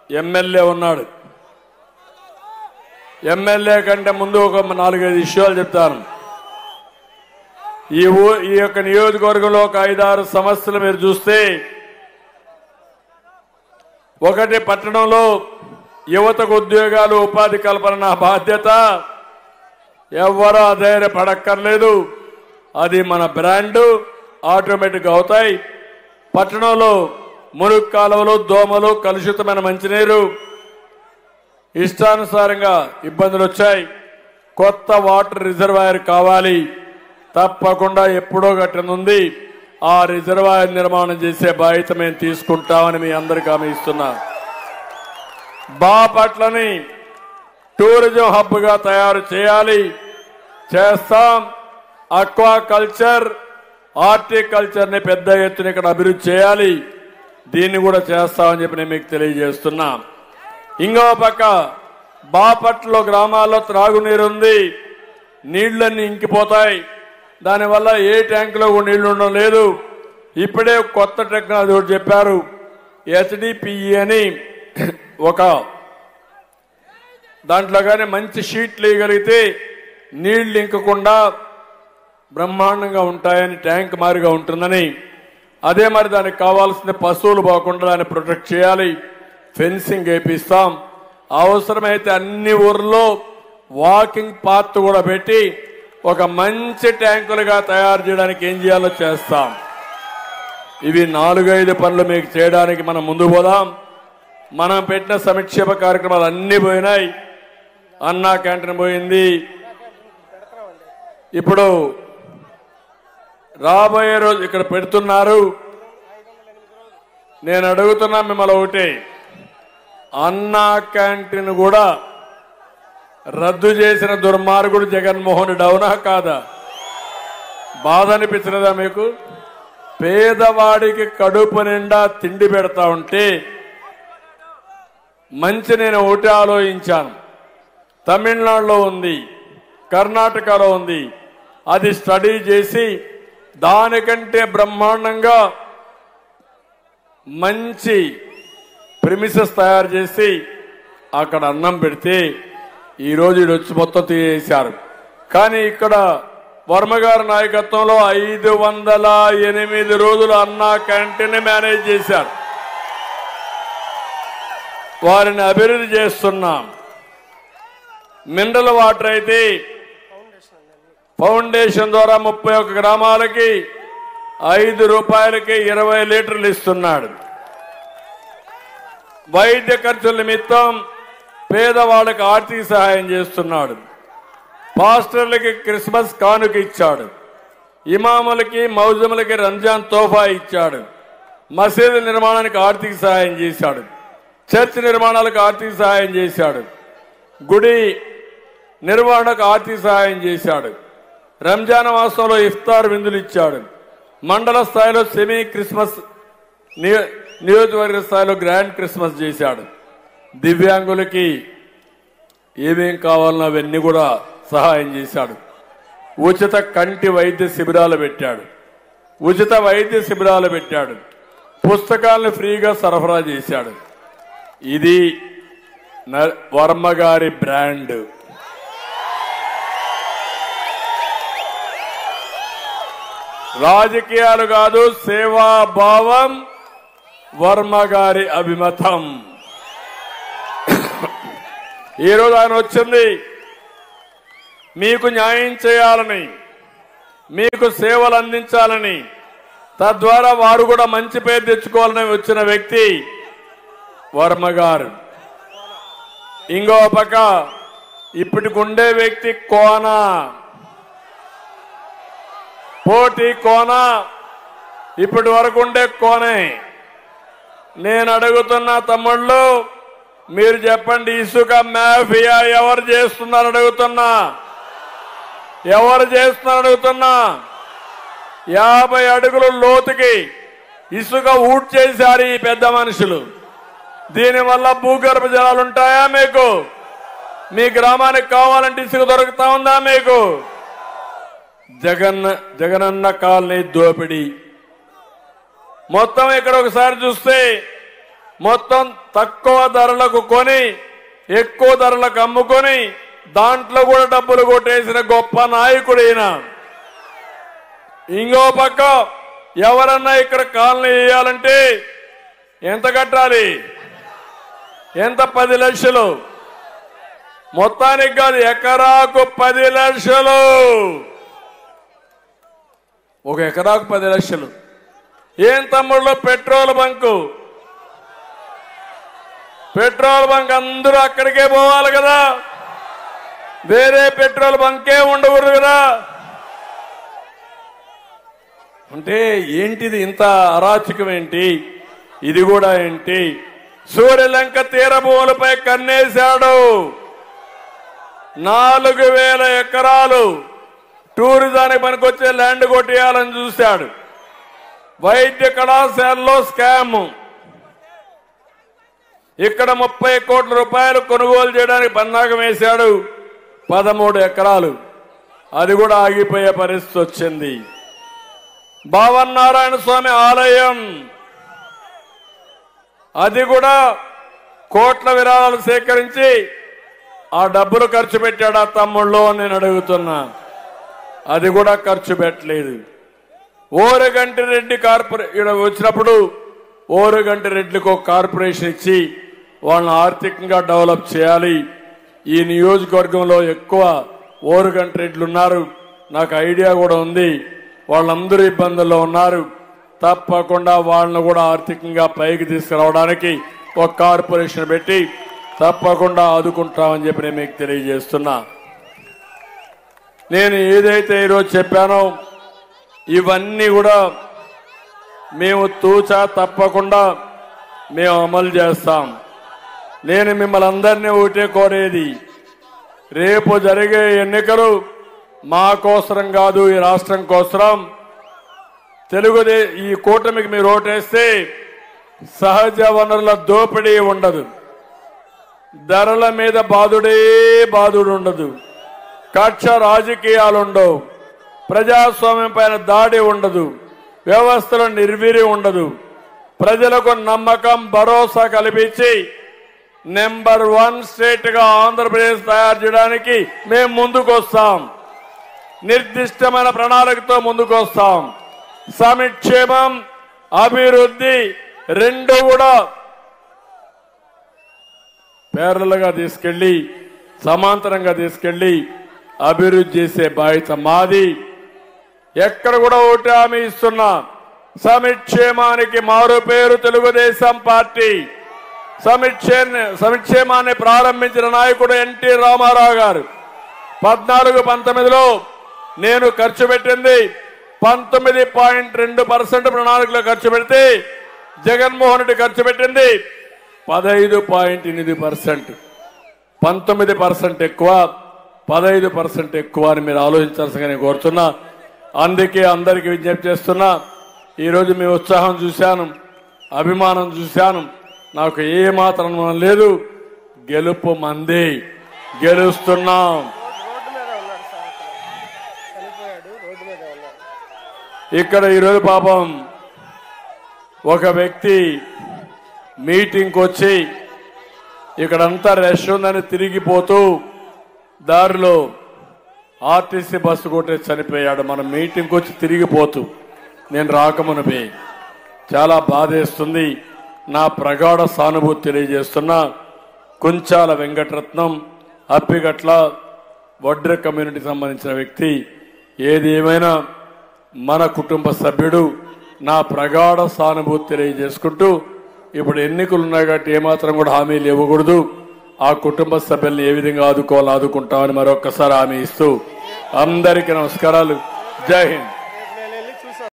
MLA ఉన్నాడు. MLA కంటే ముందు ఒక 4-5 విషయాలు చెప్తాను. ఈ యొక్క నియోజకవర్గంలో ఒక 5-6 సమస్యలు మీరు చూస్తే, ఒకటి పట్టణంలో యువతకు ఉద్యోగాలు ఉపాధి కల్పన నా బాధ్యత. ఎవరూ అధైర్యపడక్కర్లేదు, అది మన బ్రాండ్, ఆటోమేటిక్గా అవుతాయి. పట్టణంలో మురుగు కాలువలు, దోమలు, కలుషితమైన మంచినీరు, ఇష్టానుసారంగా ఇబ్బందులు వచ్చాయి. కొత్త వాటర్ రిజర్వాయర్ కావాలి, తప్పకుండా ఎప్పుడో కట్టనుంది. ఆ రిజర్వాయర్ నిర్మాణం చేసే బాధ్యత మేము తీసుకుంటామని మీ అందరికీ హామీ ఇస్తున్నా. బాపట్లని టూరిజం హబ్గా తయారు చేయాలి, చేస్తాం. అక్వా కల్చర్, హార్టికల్చర్ ని పెద్ద ఎత్తున ఇక్కడ అభివృద్ధి చేయాలి, దీన్ని కూడా చేస్తామని చెప్పి నేను మీకు తెలియజేస్తున్నా. ఇంకో పక్క బాపట్ల గ్రామాల్లో త్రాగునీరు ఉంది, నీళ్లన్నీ ఇంకిపోతాయి. దానివల్ల ఏ ట్యాంకులో కూడా నీళ్లు ఉండడం లేదు. ఇప్పుడే కొత్త టెక్నాలజీ కూడా చెప్పారు, HDPE అని. ఒక దాంట్లో కానీ మంచి షీట్లు వేయగలిగితే నీళ్లు ఇంకకుండా బ్రహ్మాండంగా ఉంటాయని, ట్యాంక్ మారిగా ఉంటుందని. అదే మరి దానికి కావాల్సిన పశువులు పోకుండా దాన్ని ప్రొటెక్ట్ చేయాలి, ఫెన్సింగ్ వేపిస్తాం. అవసరమైతే అన్ని ఊర్లో వాకింగ్ పాత్ కూడా పెట్టి ఒక మంచి ట్యాంకులుగా తయారు చేయడానికి ఏం చేయాలో చేస్తాం. ఇవి 4-5 పనులు మీకు చేయడానికి మనం ముందు పోదాం. మనం పెట్టిన సంక్షేమ కార్యక్రమాలు అన్ని పోయినాయి. అన్నా క్యాంటీన్ పోయింది. ఇప్పుడు రాబోయే రోజు ఇక్కడ పెడుతున్నారు. నేను అడుగుతున్నా మిమ్మల్ని ఒకటే, అన్నా క్యాంటీన్ కూడా రద్దు చేసిన దుర్మార్గుడు జగన్మోహన్ రెడ్డి, అవునా కాదా? బాధ అనిపించలేదా మీకు? పేదవాడికి కడుపు నిండా తిండి పెడతా ఉంటే మంచి, నేను ఒకటి ఆలోచించాను. తమిళనాడులో ఉంది, కర్ణాటకలో ఉంది. అది స్టడీ చేసి దానికంటే బ్రహ్మాండంగా మంచి ప్రిమిసెస్ తయారు చేసి అక్కడ అన్నం పెడితే ఈరోజు వచ్చి మొత్తం తీసేశారు. కానీ ఇక్కడ వర్మగారి నాయకత్వంలో 508 రోజులు అన్నా క్యాంటీన్ మేనేజ్ చేశారు. వారిని అభివృద్ధి చేస్తున్నాం. మినరల్ వాటర్ అయితే ఫౌండేషన్ ద్వారా 31 గ్రామాలకి 5 రూపాయలకి 20 లీటర్లు ఇస్తున్నాడు. వైద్య ఖర్చుల నిమిత్తం పేదవాళ్ళకి ఆర్థిక సహాయం చేస్తున్నాడు. పాస్టర్లకి క్రిస్మస్ కానుక ఇచ్చాడు. ఇమాములకి, మౌజములకి రంజాన్ తోఫా ఇచ్చాడు. మసీదు నిర్మాణానికి ఆర్థిక సహాయం చేశాడు. చర్చ్ నిర్మాణాలకు ఆర్థిక సహాయం చేశాడు. గుడి నిర్వహణకు ఆర్థిక సహాయం చేశాడు. రంజాన్ మాసంలో ఇఫ్తార్ విందులు ఇచ్చాడు. మండల స్థాయిలో సెమీ క్రిస్మస్, నియోజకవర్గ స్థాయిలో గ్రాండ్ క్రిస్మస్ చేశాడు. దివ్యాంగులకి ఏమేం కావాలన్నా అవన్నీ కూడా సహాయం చేశాడు. ఉచిత కంటి వైద్య శిబిరాలు పెట్టాడు. ఉచిత వైద్య శిబిరాలు పెట్టాడు. పుస్తకాలను ఫ్రీగా సరఫరా చేశాడు. ఇది వర్మ గారి బ్రాండ్. రాజకీయాలు కాదు, సేవాభావం వర్మ గారి అభిమతం. ఈరోజు ఆయన వచ్చింది మీకు న్యాయం చేయాలని, మీకు సేవలు అందించాలని, తద్వారా వారు కూడా మంచి పేరు తెచ్చుకోవాలని వచ్చిన వ్యక్తి వర్మ గారు. ఇంకో పక్క ఇప్పటికుండే వ్యక్తి కోన, పోటీ కోన, ఇప్పటి వరకు ఉండే కోనే. నేను అడుగుతున్నా తమ్ముళ్ళు, మీరు చెప్పండి, ఇసుక మాఫియా ఎవరు చేస్తున్నారు అడుగుతున్నా, ఎవరు చేస్తున్నారు అడుగుతున్నా. 50 అడుగుల లోతుకి ఇసుక ఊట్ చేశారు ఈ పెద్ద మనుషులు. దీనివల్ల భూగర్భ జలాలు ఉంటాయా మీకు? మీ గ్రామానికి కావాలంటే ఇసుక దొరుకుతా ఉందా మీకు? జగనన్న కాలనీ దోపిడీ మొత్తం ఇక్కడ ఒకసారి చూస్తే మొత్తం తక్కువ ధరలకు కొని ఎక్కువ ధరలకు అమ్ముకొని దాంట్లో కూడా డబ్బులు కొట్టేసిన గొప్ప నాయకుడు ఈయన. ఇంకో పక్క ఎవరన్నా ఇక్కడ కాలనీ వేయాలంటే ఎంత కట్టాలి? ఎంత? 10 లక్షలు. మొత్తానికి కాదు, ఎకరాకు 10 లక్షలు. ఒక ఎకరాకు 10 లక్షలు. ఏం తమ్ముళ్ళు? పెట్రోల్ బంక్ అందరూ అక్కడికే పోవాలి కదా, వేరే పెట్రోల్ బంకే ఉండకూడదు కదా. అంటే ఏంటిది? ఇంత అరాచకం ఏంటి? ఇది కూడా ఏంటి? సూర్యలంక తీరభూములపై కన్నేశాడు. 4000 ఎకరాలు టూరిజానికి పనికొచ్చే ల్యాండ్ కొట్టేయాలని చూశాడు. వైద్య కళాశాలలో స్కామ్. ఇక్కడ 30 కోట్ల రూపాయలు కొనుగోలు చేయడానికి పన్నాగం వేశాడు. 13 ఎకరాలు. అది కూడా ఆగిపోయే పరిస్థితి వచ్చింది. భావనారాయణ స్వామి ఆలయం, అది కూడా కోట్ల విరాళాలు సేకరించి ఆ డబ్బులు ఖర్చు పెట్టాడు ఆ తమ్ముళ్ళు అని నేను అడుగుతున్నా. అది కూడా ఖర్చు పెట్టలేదు. ఓరుగంటి రెడ్డి కార్పొరేషన్ వచ్చినప్పుడు ఓరుగంటి రెడ్డికి ఒక కార్పొరేషన్ ఇచ్చి వాళ్ళని ఆర్థికంగా డెవలప్ చేయాలి. ఈ నియోజకవర్గంలో ఎక్కువ ఓరుగంటి రెడ్లు ఉన్నారు, నాకు ఐడియా కూడా ఉంది. వాళ్ళందరూ ఇబ్బందుల్లో ఉన్నారు. తప్పకుండా వాళ్ళను కూడా ఆర్థికంగా పైకి తీసుకురావడానికి ఒక కార్పొరేషన్ పెట్టి తప్పకుండా ఆదుకుంటామని చెప్పి నేను మీకు తెలియజేస్తున్నా. నేను ఏదైతే ఈరోజు చెప్పానో ఇవన్నీ కూడా మేము తూచా తప్పకుండా మేము అమలు చేస్తాం. నేను మిమ్మల్ని అందరినీ ఒకటే కోరేది, రేపు జరిగే ఎన్నికలు మా కోసరం కాదు, ఈ రాష్ట్రం కోసరం. ఈ కూటమికి మీరు ఓటేస్తే సహజ వనరుల దోపిడీ ఉండదు, ధరల మీద బాదుడు ఉండదు, కక్ష రాజకీయాలు ఉండవు, ప్రజాస్వామ్యం పైన దాడి ఉండదు, వ్యవస్థల నిర్వీర్యం ఉండదు. ప్రజలకు నమ్మకం, భరోసా కల్పించి నెంబర్ 1 స్టేట్ గా ఆంధ్రప్రదేశ్ తయారు చేయడానికి మేము ముందుకు వస్తాం. నిర్దిష్టమైన ప్రణాళికతో ముందుకు వస్తాం. సంక్షేమం, అభివృద్ధి రెండు కూడా పేర్లగా తీసుకెళ్లి సమాంతరంగా తీసుకెళ్లి అభివృద్ధి చేసే బాధ్యత మాది. ఎక్కడ కూడా ఒకటి హామీ ఇస్తున్నా, సంక్షేమానికి మారు పేరు తెలుగుదేశం పార్టీ. సంక్షేమాన్ని ప్రారంభించిన నాయకుడు ఎన్టీ రామారావు గారు. 14-19లో నేను ఖర్చు పెట్టింది 19.2% ప్రణాళికలో ఖర్చు పెడితే జగన్మోహన్ రెడ్డి ఖర్చు పెట్టింది 15.8%. 19% ఎక్కువ, 15% ఎక్కువ అని మీరు ఆలోచించాల్సిందిగా నేను కోరుతున్నా. అందుకే అందరికీ విజ్ఞప్తి చేస్తున్నా. ఈరోజు మీ ఉత్సాహం చూశాను, అభిమానం చూశాను. నాకు ఏ మాత్రం లేదు. గెలుపు మంది, గెలుస్తున్నాం. ఇక్కడ ఈరోజు పాపం ఒక వ్యక్తి మీటింగ్కి వచ్చి ఇక్కడంతా రష్ ఉందని తిరిగిపోతూ దారిలో ఆర్టీసీ బస్సు కొట్టే చనిపోయాడు. మన మీటింగ్కి వచ్చి తిరిగిపోతూ నేను రాకమునిపై చాలా బాధేస్తుంది. నా ప్రగాఢ సానుభూతి తెలియజేస్తున్నా. కుంచాల వెంకటరత్నం, అప్పిగట్ల వడ్ర కమ్యూనిటీకి సంబంధించిన వ్యక్తి. ఏది ఏమైనా మన కుటుంబ సభ్యుడు. నా ప్రగాఢ సానుభూతి తెలియజేసుకుంటూ ఇప్పుడు ఎన్నికలు ఉన్నాయి కాబట్టి ఏమాత్రం కూడా హామీలు ఇవ్వకూడదు. ఆ కుటుంబ సభ్యుల్ని ఏ విధంగా ఆదుకోవాలని ఆదుకుంటామని మరొక్కసారి హామీ ఇస్తూ అందరికీ నమస్కారాలు. జై హింద్.